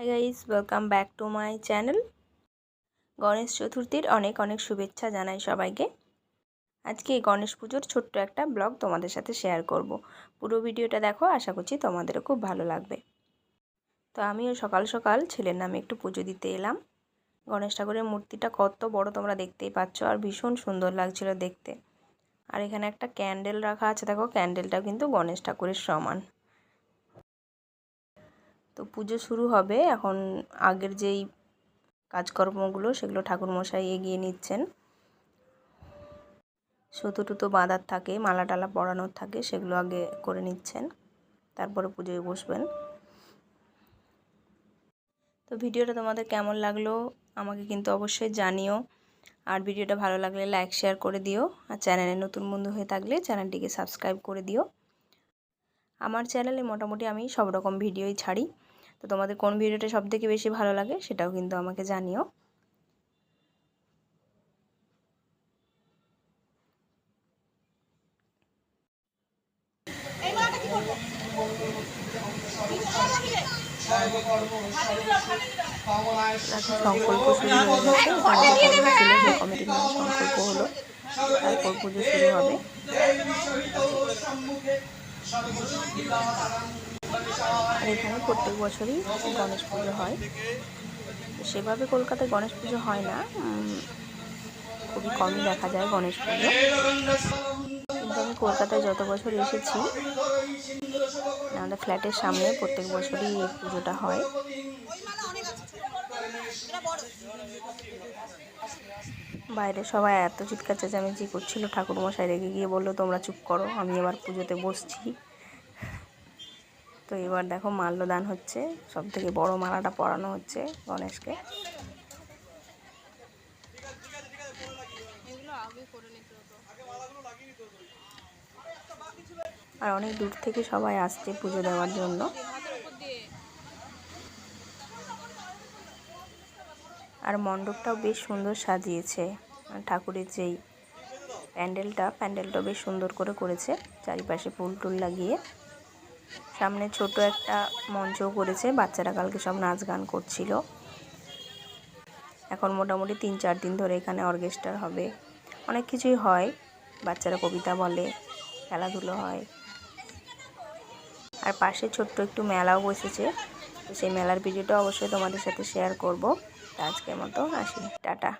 High guys, welcome back to my channel. Ganesh চতুর্থীর অনেক অনেক শুভেচ্ছা জানাই সবাইকে। আজকে গণেশ পুজোর ছোট্ট একটা ব্লগ তোমাদের সাথে শেয়ার করব। পুরো ভিডিওটা দেখো, আশা করছি তোমাদেরও খুব ভালো লাগবে। তো আমিও সকাল সকাল ছেলের নামে একটু পুজো দিতে এলাম। গণেশ ঠাকুরের মূর্তিটা কত বড় তোমরা দেখতেই পাচ্ছ, আর ভীষণ সুন্দর লাগছিল দেখতে। আর এখানে একটা ক্যান্ডেল রাখা আছে, দেখো ক্যান্ডেলটাও কিন্তু গণেশ ঠাকুরের সমান। তো পুজো শুরু হবে এখন। আগের যেই কাজকর্মগুলো সেগুলো ঠাকুরমশাই এগিয়ে নিচ্ছেন। সুতো টুতো বাঁধার থাকে, মালা টালা পরানোর থাকে, সেগুলো আগে করে নিচ্ছেন, তারপরে পুজোয় বসবেন। তো ভিডিওটা তোমাদের কেমন লাগলো আমাকে কিন্তু অবশ্যই জানিও। আর ভিডিওটা ভালো লাগলে লাইক শেয়ার করে দিও। আর চ্যানেলে নতুন বন্ধু হয়ে থাকলে চ্যানেলটিকে সাবস্ক্রাইব করে দিও। আমার চ্যানেলে মোটামুটি আমি সব রকম ভিডিওই ছাড়ি। তো তোমাদের কোন ভিডিওটা সবথেকে বেশি ভালো লাগে সেটাও কিন্তু আমাকে জানিও। সংকল্প শুরু হয়ে গেছে, কমিটির নামে সংকল্প হলো, তারপর পুজো শুরু হবে। আর এখানে প্রত্যেক বছরই গণেশ পুজো হয়। সেভাবে কলকাতায় গণেশ পুজো হয় না, খুবই কমই দেখা যায় গণেশ পুজো। কিন্তু আমি কলকাতায় যত বছর এসেছি, আমাদের ফ্ল্যাটের সামনে প্রত্যেক বছরই এই পুজোটা হয়। বাইরে সবাই এত চিৎকার চেঁচামেচি করছিল, ঠাকুরমশাই রেগে গিয়ে বললো তোমরা চুপ করো, আমি এবার পুজোতে বসছি। তো এবার দেখো মাল্যদান হচ্ছে, সব থেকে বড় মালাটা পরানো হচ্ছে গণেশকে। আর অনেক দূর থেকে সবাই আসছে পুজো দেওয়ার জন্য। আর মণ্ডপটাও বেশ সুন্দর সাজিয়েছে। ঠাকুরের যেই প্যান্ডেলটাও বেশ সুন্দর করে করেছে, চারিপাশে ফুল টুল লাগিয়ে। সামনে ছোট একটা মঞ্চও করেছে, বাচ্চারা কালকে সব নাচ গান করছিল। এখন মোটামুটি 3-4 দিন ধরে এখানে অর্কেস্ট্রা হবে, অনেক কিছুই হয়। বাচ্চারা কবিতা বলে, খেলাধুলো হয়। আর পাশে ছোট্ট একটু মেলাও বসেছে, তো সেই মেলার ভিডিওটা অবশ্যই তোমাদের সাথে শেয়ার করব। আজকের মতো আসি, টাটা।